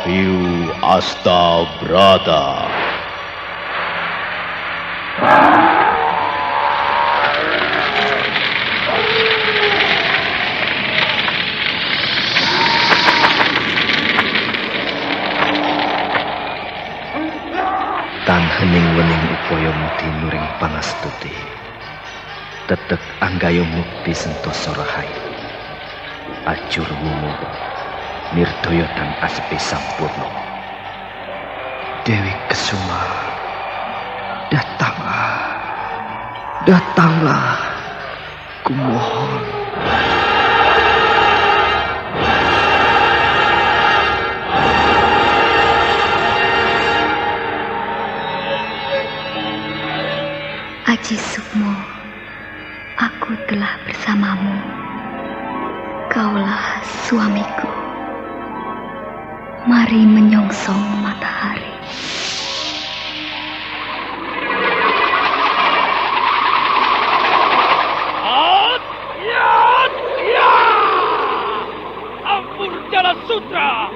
Wahyu Astabrata. Tan hening wening upaya mukti nuring pangastuti. Tetek anggayo mukti sentosa rahayu. Acur mumu nirdaya tan aspi sampurna. Dewi Kesuma, datanglah, kumohon. Aji Sukmo, aku telah bersamamu. Kaulah suamiku. Mari menyongsong matahari. Ampun Jala Sutra.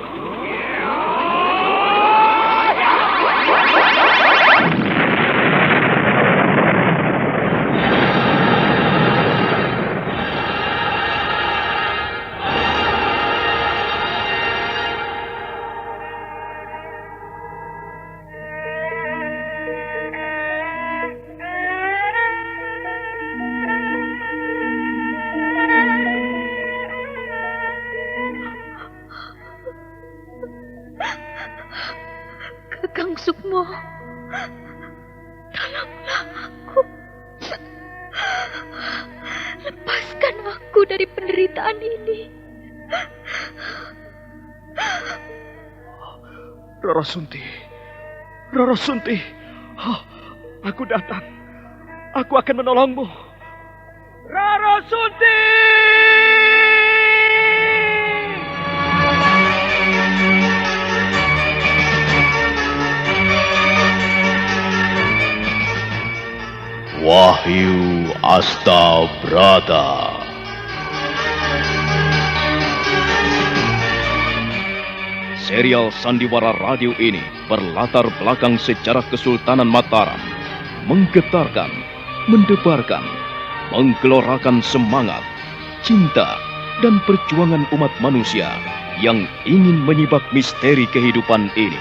Kakang Sukmo, tolonglah aku. Lepaskan aku dari penderitaan ini. Rara Sunti, aku datang. Aku akan menolongmu. Rara Sunti! Wahyu Astabrata. Serial Sandiwara Radio ini berlatar belakang sejarah Kesultanan Mataram, menggetarkan, mendebarkan, menggelorakan semangat, cinta, dan perjuangan umat manusia yang ingin menyibak misteri kehidupan ini.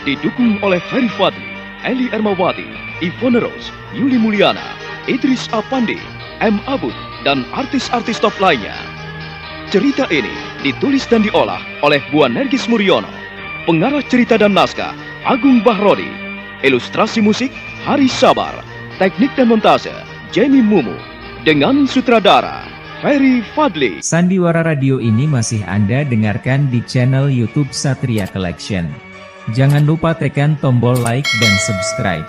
Didukung oleh Ferry Fadli, Eli Ermawati, Ivone Rose, Yuli Mulyana, Idris Apandi, M. Abud, dan artis-artis top lainnya. Cerita ini ditulis dan diolah oleh Bu Nergis Muriono, pengarah cerita dan naskah Agung Bahrodi, ilustrasi musik Hari Sabar, teknik dan montase Jamie Mumu, dengan sutradara Ferry Fadli. Sandiwara Radio ini masih Anda dengarkan di channel YouTube Satria Collection. Jangan lupa tekan tombol like dan subscribe.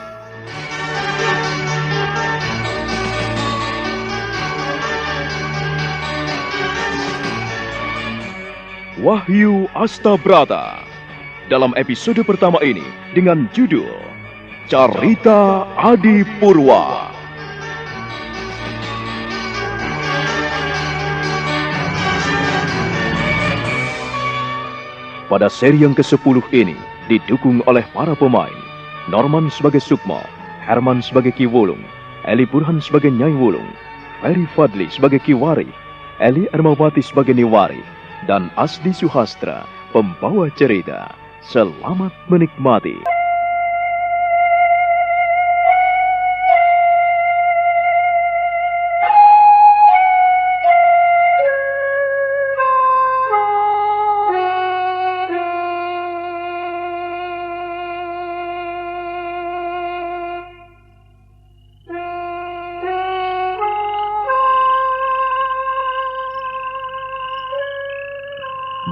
Wahyu Astabrata dalam episode pertama ini dengan judul Carita Adi Purwa. Pada seri yang ke-10 ini didukung oleh para pemain Norman sebagai Sukmo, Herman sebagai Ki Wulung, Eli Burhan sebagai Nyai Wulung, Ferry Fadli sebagai Ki Wari, Eli Ermawati sebagai Niwari, dan Asdi Suhastra, pembawa cerita. Selamat menikmati.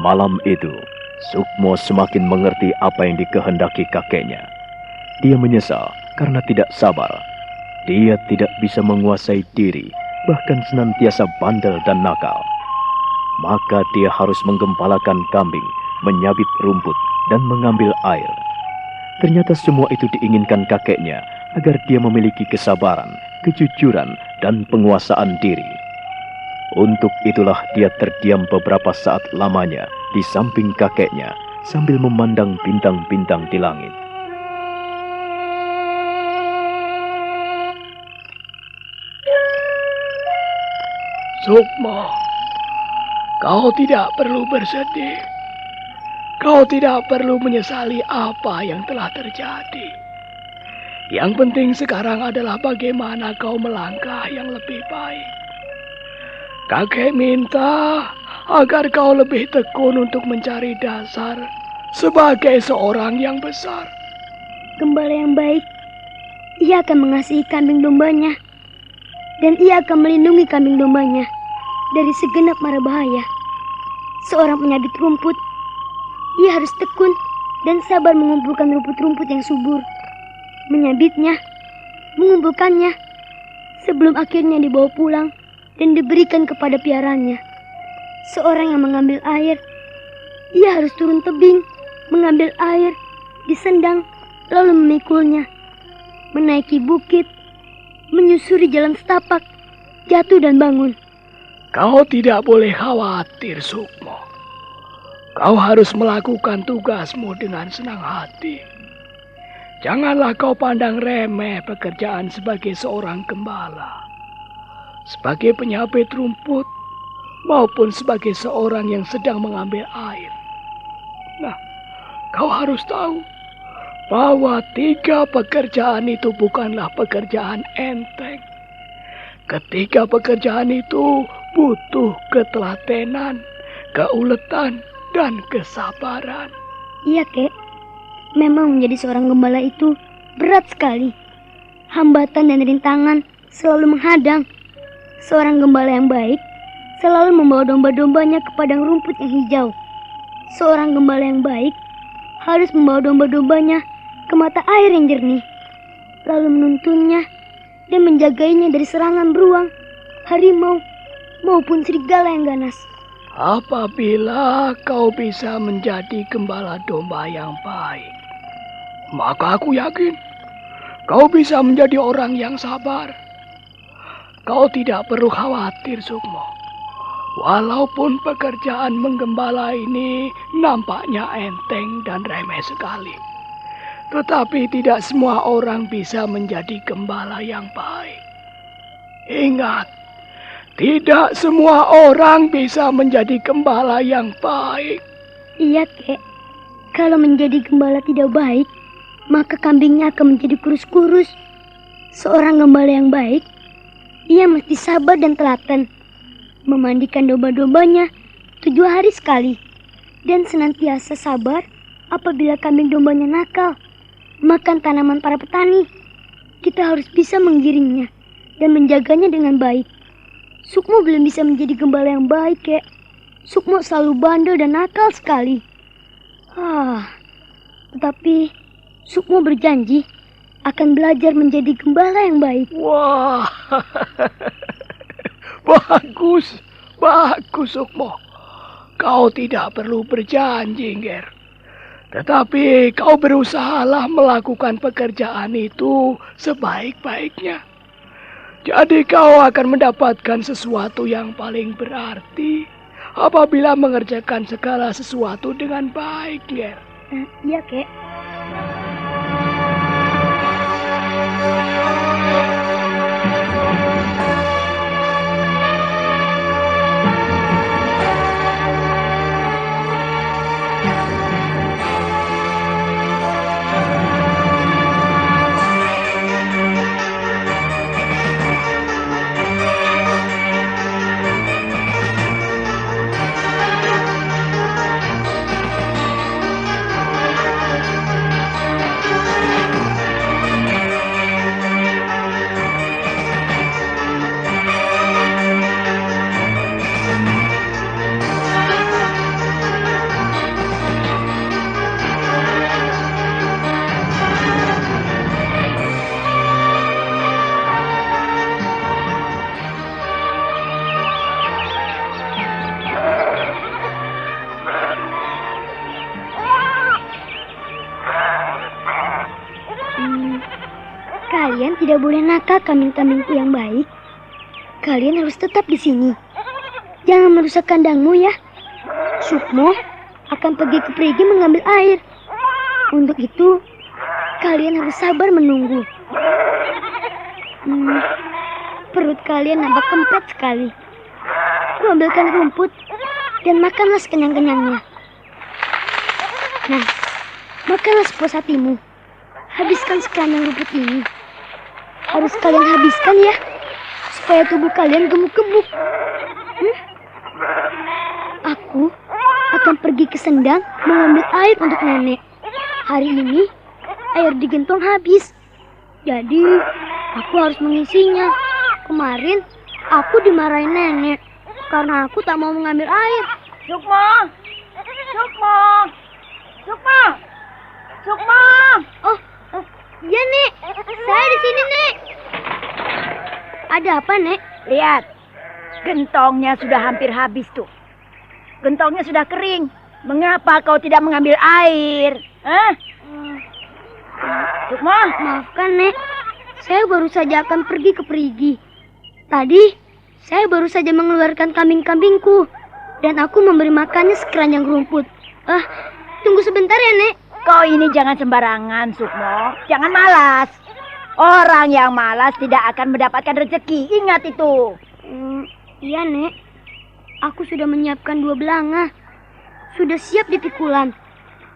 Malam itu, Sukmo semakin mengerti apa yang dikehendaki kakeknya. Dia menyesal karena tidak sabar. Dia tidak bisa menguasai diri, bahkan senantiasa bandel dan nakal. maka dia harus menggembalakan kambing, menyabit rumput, dan mengambil air. Ternyata semua itu diinginkan kakeknya agar dia memiliki kesabaran, kejujuran, dan penguasaan diri. Untuk itulah dia terdiam beberapa saat lamanya di samping kakeknya sambil memandang bintang-bintang di langit. Sukmo, kau tidak perlu bersedih. Kau tidak perlu menyesali apa yang telah terjadi. Yang penting sekarang adalah bagaimana kau melangkah yang lebih baik. Kakek minta agar kau lebih tekun untuk mencari dasar sebagai seorang yang besar. Gembala yang baik, ia akan mengasihi kambing dombanya. Dan ia akan melindungi kambing dombanya dari segenap mara bahaya. Seorang penyabit rumput, ia harus tekun dan sabar mengumpulkan rumput-rumput yang subur. Menyabitnya, mengumpulkannya, sebelum akhirnya dibawa pulang dan diberikan kepada piaranya. Seorang yang mengambil air, ia harus turun tebing, mengambil air, disendang, lalu memikulnya. Menaiki bukit, menyusuri jalan setapak, jatuh dan bangun. Kau tidak boleh khawatir, Sukmo. Kau harus melakukan tugasmu dengan senang hati. Janganlah kau pandang remeh pekerjaan sebagai seorang gembala, sebagai penyabit rumput, maupun sebagai seorang yang sedang mengambil air. Nah, kau harus tahu bahwa 3 pekerjaan itu bukanlah pekerjaan enteng. Ketiga pekerjaan itu butuh ketelatenan, keuletan, dan kesabaran. Iya, Kek. Memang menjadi seorang gembala itu berat sekali. Hambatan dan rintangan selalu menghadang. Seorang gembala yang baik selalu membawa domba-dombanya ke padang rumput yang hijau. Seorang gembala yang baik harus membawa domba-dombanya ke mata air yang jernih, lalu menuntunnya dan menjagainya dari serangan beruang, harimau, maupun serigala yang ganas. Apabila kau bisa menjadi gembala domba yang baik, maka aku yakin kau bisa menjadi orang yang sabar. Kau tidak perlu khawatir, Sukmo. Walaupun pekerjaan menggembala ini nampaknya enteng dan remeh sekali, tetapi tidak semua orang bisa menjadi gembala yang baik. Ingat, tidak semua orang bisa menjadi gembala yang baik. Iya, Kek. Kalau menjadi gembala tidak baik, maka kambingnya akan menjadi kurus-kurus. Seorang gembala yang baik, ia mesti sabar dan telaten, memandikan domba-dombanya 7 hari sekali, dan senantiasa sabar apabila kambing dombanya nakal, makan tanaman para petani. Kita harus bisa menggiringnya dan menjaganya dengan baik. Sukmo belum bisa menjadi gembala yang baik, Kek. Sukmo selalu bandel dan nakal sekali. Tetapi Sukmo berjanji akan belajar menjadi gembala yang baik. Wah, bagus, Sukmo. Kau tidak perlu berjanji, Nger. Tetapi kau berusahalah melakukan pekerjaan itu sebaik-baiknya. Jadi kau akan mendapatkan sesuatu yang paling berarti apabila mengerjakan segala sesuatu dengan baik, Nger. Iya, Kek. tidak boleh nakal kambing-kambingku yang baik. Kalian harus tetap di sini. Jangan merusak kandangmu ya. Sukmo akan pergi ke perigi mengambil air. Untuk itu, kalian harus sabar menunggu. Perut kalian nampak kempet sekali. Ambilkan rumput dan makanlah sekenyang-kenyangnya. Nah, makanlah sepuas hatimu. Habiskan sekenyang rumput ini. Harus kalian habiskan ya, supaya tubuh kalian gemuk-gemuk. Aku akan pergi ke sendang mengambil air untuk nenek. Hari ini air di gentong habis. Jadi aku harus mengisinya. Kemarin aku dimarahin nenek karena aku tak mau mengambil air. Sukmo! Sukmo! Sukmo! Sukmo! Oh, iya Nek. Saya di sini Nek. Ada apa Nek? Lihat, gentongnya sudah hampir habis tuh. Gentongnya sudah kering. Mengapa kau tidak mengambil air? Hah? Sukmo? Maafkan Nek. Saya baru saja akan pergi ke perigi. Tadi saya baru saja mengeluarkan kambing-kambingku dan aku memberi makannya sekeranjang rumput. Tunggu sebentar ya Nek. Kau ini jangan sembarangan, Sukmo. Jangan malas. Orang yang malas tidak akan mendapatkan rezeki. Ingat itu. Iya Nek. Aku sudah menyiapkan 2 belanga. Sudah siap dipikulan.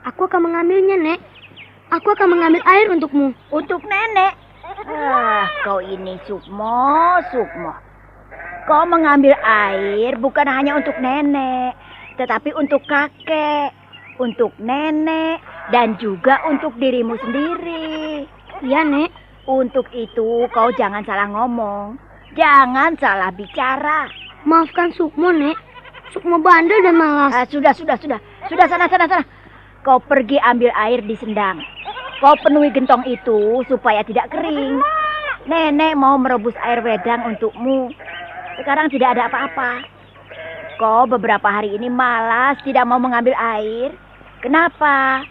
Aku akan mengambilnya Nek. Aku akan mengambil air untukmu. Untuk nenek. Kau ini Sukmo, Sukmo. Kau mengambil air bukan hanya untuk nenek, tetapi untuk kakek, untuk nenek, dan juga untuk dirimu sendiri. Iya Nek. Untuk itu kau jangan salah ngomong, jangan salah bicara. Maafkan Sukmo Nek. Sukmo bandel dan malas. Sudah sana. Kau pergi ambil air di sendang. Kau penuhi gentong itu supaya tidak kering. Nenek mau merebus air wedang untukmu. Sekarang tidak ada apa-apa. Kau beberapa hari ini malas tidak mau mengambil air. Kenapa?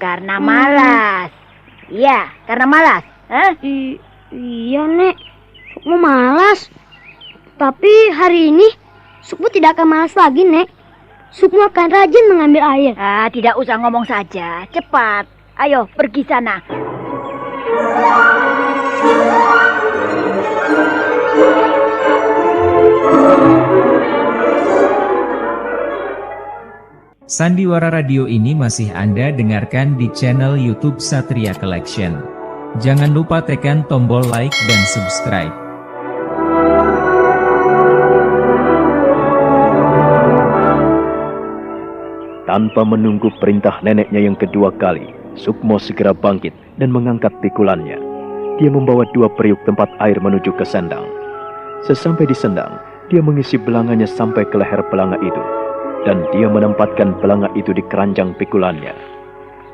Karena malas. Iya, karena malas. Iya Nek. Sukmo malas. Tapi hari ini Sukmo tidak akan malas lagi Nek. Sukmo akan rajin mengambil air. Tidak usah ngomong saja. Cepat. Ayo, pergi sana. Sandiwara Radio ini masih Anda dengarkan di channel YouTube Satria Collection. Jangan lupa tekan tombol like dan subscribe. Tanpa menunggu perintah neneknya yang kedua kali, Sukmo segera bangkit dan mengangkat pikulannya. Dia membawa 2 periuk tempat air menuju ke sendang. Sesampai di sendang, dia mengisi belanganya sampai ke leher belanga itu. Dan dia menempatkan belanga itu di keranjang pikulannya.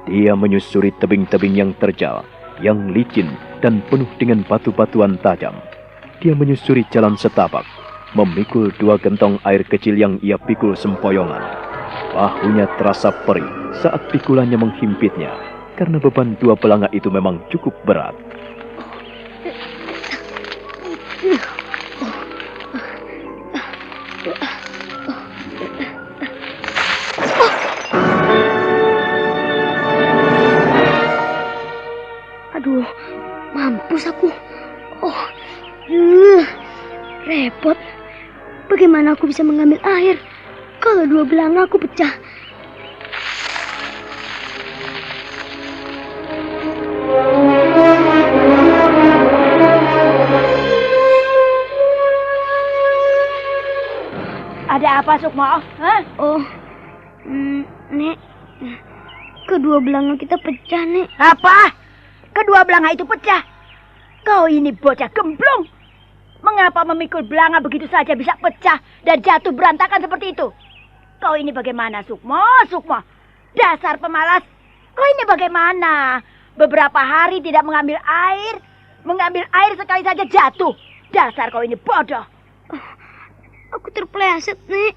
Dia menyusuri tebing-tebing yang terjal, yang licin dan penuh dengan batu-batuan tajam. Dia menyusuri jalan setapak, memikul 2 gentong air kecil yang ia pikul sempoyongan. Bahunya terasa perih saat pikulannya menghimpitnya, karena beban 2 belanga itu memang cukup berat. Aduh, mampus aku. Repot. Bagaimana aku bisa mengambil air kalau 2 belanga aku pecah? Ada apa, Sukmo? Nek, kedua belanga kita pecah, Nek. Apa? Kedua belanga itu pecah? Kau ini bocah gemblung. Mengapa memikul belanga begitu saja bisa pecah dan jatuh berantakan seperti itu? Kau ini bagaimana, Sukmo? Sukmo, dasar pemalas. Kau ini bagaimana? Beberapa hari tidak mengambil air sekali saja jatuh. Dasar kau ini bodoh. Aku terpeleset, Nek.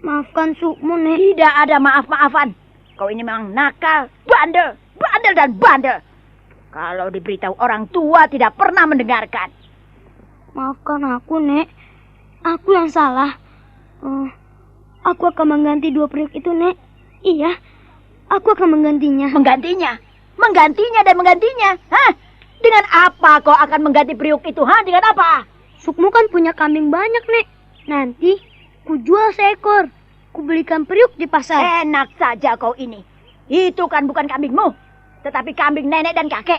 Maafkan Sukmo, Nek. Tidak ada maaf-maafan. Kau ini memang nakal, bandel dan bandel. Kalau diberitahu orang tua tidak pernah mendengarkan. Maafkan aku, Nek. Aku yang salah. Aku akan mengganti 2 periuk itu, Nek. Iya, aku akan menggantinya. Menggantinya? Hah? Dengan apa kau akan mengganti periuk itu? Dengan apa? Sukmo kan punya kambing banyak, Nek. Nanti ku jual seekor. Ku belikan periuk di pasar. Enak saja kau ini. Itu kan bukan kambingmu, tetapi kambing nenek dan kakek.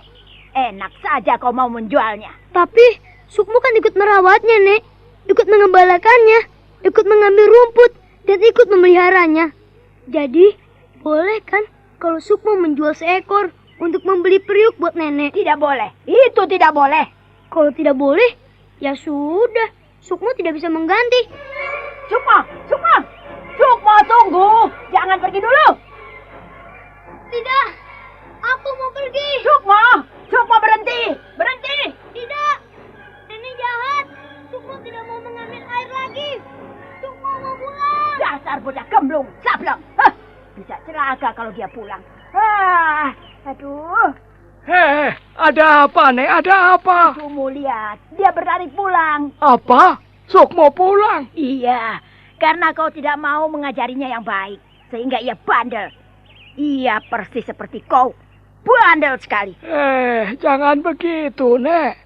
Enak saja kau mau menjualnya. Tapi Sukmo kan ikut merawatnya, Nek. Ikut mengembalakannya, ikut mengambil rumput, dan ikut memeliharanya. Jadi, boleh kan kalau Sukmo menjual seekor untuk membeli periuk buat nenek? Tidak boleh. Itu tidak boleh. Kalau tidak boleh, ya sudah. Sukmo tidak bisa mengganti. Sukmo, tunggu. Jangan pergi dulu. Tidak, aku mau pergi. Sukmo, berhenti. Tidak, nenek jahat. Sukmo tidak mau mengambil air lagi. Sukmo mau pulang. Dasar bocah gemblung, sableng. Bisa celaka kalau dia pulang. Aduh. Ada apa, Nek? Ada apa? Kamu lihat, dia berlari pulang. Apa? Sukmo pulang? Iya, karena kau tidak mau mengajarinya yang baik. Sehingga ia bandel. Ia persis seperti kau. Bandel sekali. Jangan begitu, Nek.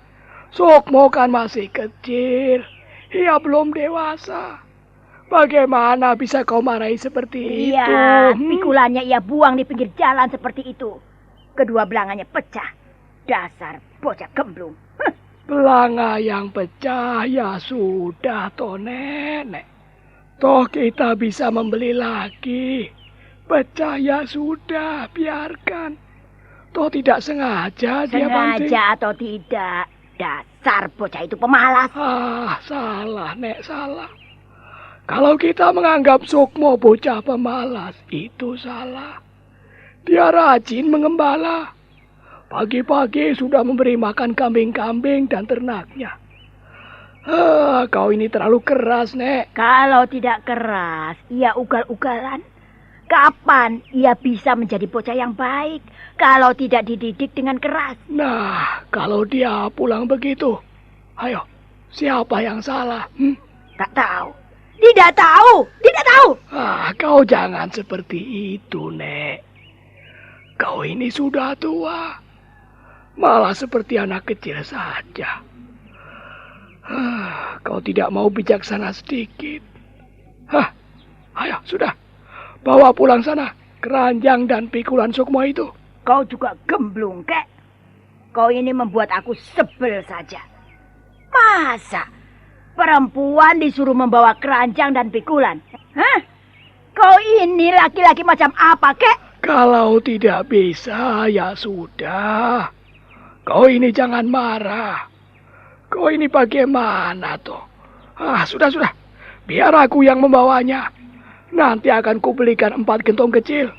Sukmo kan masih kecil. Ia belum dewasa. Bagaimana bisa kau marahi seperti itu? Iya, pikulannya ia buang di pinggir jalan seperti itu. Kedua belanganya pecah. Dasar bocah gemblung. Belanga yang pecah ya sudah, toh Nenek. Toh kita bisa membeli lagi. Pecah ya sudah, biarkan. Toh tidak sengaja dia banting. Sengaja atau tidak, dasar bocah itu pemalas. Salah, Nek, salah. Kalau kita menganggap Sukmo bocah pemalas, itu salah. Dia rajin mengembala. Pagi-pagi sudah memberi makan kambing-kambing dan ternaknya. Kau ini terlalu keras, Nek. Kalau tidak keras, ia ugal-ugalan. Kapan ia bisa menjadi bocah yang baik kalau tidak dididik dengan keras? Nah, kalau dia pulang begitu, ayo, siapa yang salah? Tak tahu. Tidak tahu. Kau jangan seperti itu, Nek. Kau ini sudah tua. Malah seperti anak kecil saja. Kau tidak mau bijaksana sedikit. Ayo, sudah. Bawa pulang sana keranjang dan pikulan Sukmo itu. Kau juga gemblung, kek. Kau ini membuat aku sebel saja. Masa perempuan disuruh membawa keranjang dan pikulan? Kau ini laki-laki macam apa, kek? Kalau tidak bisa, ya sudah. Kau ini jangan marah. Kau ini bagaimana toh? Sudah. Biar aku yang membawanya. Nanti akan kubelikan 4 gentong kecil.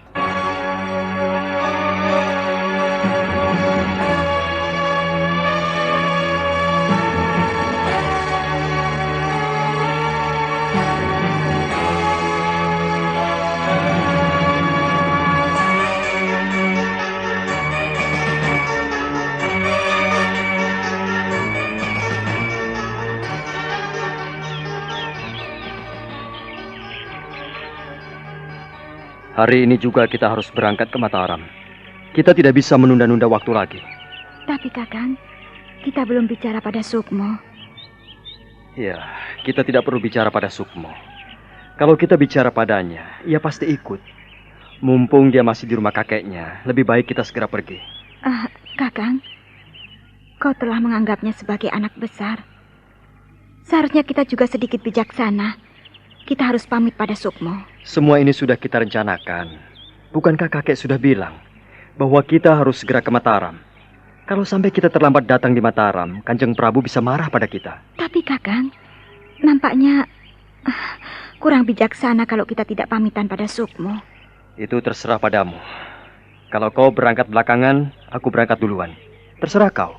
Hari ini juga kita harus berangkat ke Mataram. Kita tidak bisa menunda-nunda waktu lagi. Tapi Kakang, kita belum bicara pada Sukmo. Ya, kita tidak perlu bicara pada Sukmo. Kalau kita bicara padanya, ia pasti ikut. Mumpung dia masih di rumah kakeknya, lebih baik kita segera pergi. Kakang, kau telah menganggapnya sebagai anak besar. Seharusnya kita juga sedikit bijaksana. Kita harus pamit pada Sukmo. Semua ini sudah kita rencanakan. Bukankah kakek sudah bilang bahwa kita harus segera ke Mataram? Kalau sampai kita terlambat datang di Mataram, Kanjeng Prabu bisa marah pada kita. Tapi Kakang, nampaknya kurang bijaksana kalau kita tidak pamitan pada Sukmo. Itu terserah padamu. Kalau kau berangkat belakangan, aku berangkat duluan. Terserah kau.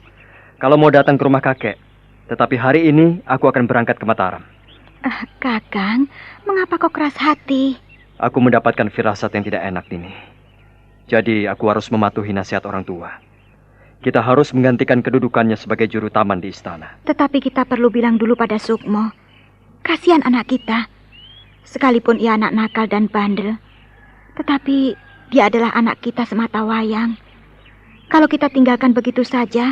Kalau mau datang ke rumah kakek. Tetapi hari ini aku akan berangkat ke Mataram. Kakang, mengapa kau keras hati? Aku mendapatkan firasat yang tidak enak ini. Jadi aku harus mematuhi nasihat orang tua. Kita harus menggantikan kedudukannya sebagai juru taman di istana. Tetapi kita perlu bilang dulu pada Sukmo. Kasihan anak kita. Sekalipun ia anak nakal dan bandel, tetapi dia adalah anak kita semata wayang. Kalau kita tinggalkan begitu saja,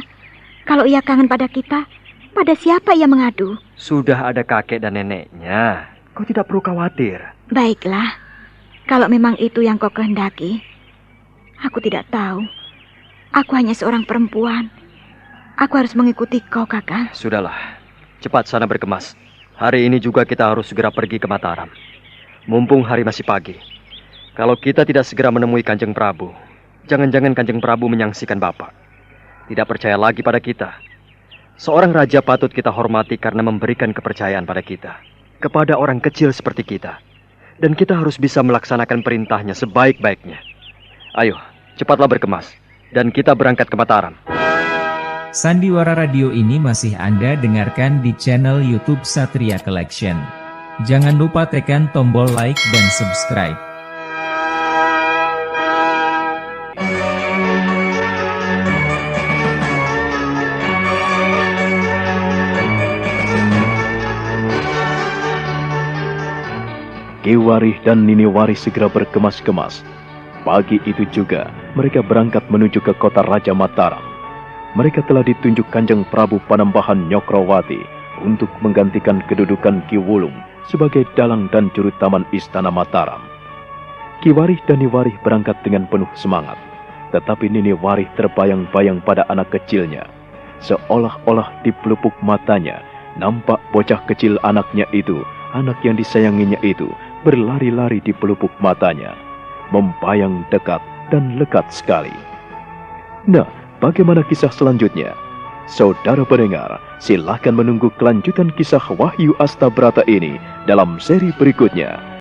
kalau ia kangen pada kita, pada siapa ia mengadu? Sudah ada kakek dan neneknya. Kau tidak perlu khawatir. Baiklah, kalau memang itu yang kau kehendaki. Aku tidak tahu. Aku hanya seorang perempuan. Aku harus mengikuti kau, Kakang. Sudahlah, cepat sana berkemas. Hari ini juga kita harus segera pergi ke Mataram. Mumpung hari masih pagi. Kalau kita tidak segera menemui Kanjeng Prabu, jangan-jangan Kanjeng Prabu menyaksikan Bapak. Tidak percaya lagi pada kita. Seorang raja patut kita hormati karena memberikan kepercayaan pada kita. Kepada orang kecil seperti kita. Dan kita harus bisa melaksanakan perintahnya sebaik-baiknya. Ayo, cepatlah berkemas. Dan kita berangkat ke Mataram. Sandiwara Radio ini masih Anda dengarkan di channel YouTube Satria Collection. Jangan lupa tekan tombol like dan subscribe. Ki Warih dan Nini Warih segera berkemas-kemas. Pagi itu juga mereka berangkat menuju ke kota Raja Mataram. Mereka telah ditunjuk Kanjeng Prabu Panembahan Nyokrawati untuk menggantikan kedudukan Ki Wulung sebagai dalang dan juru taman istana Mataram. Ki Warih dan Nini Warih berangkat dengan penuh semangat, tetapi Nini Warih terbayang-bayang pada anak kecilnya. Seolah-olah di pelupuk matanya nampak bocah kecil anaknya itu, anak yang disayanginya itu, berlari-lari di pelupuk matanya, membayang dekat dan lekat sekali. Nah, bagaimana kisah selanjutnya? Saudara pendengar, silakan menunggu kelanjutan kisah Wahyu Astabrata ini dalam seri berikutnya.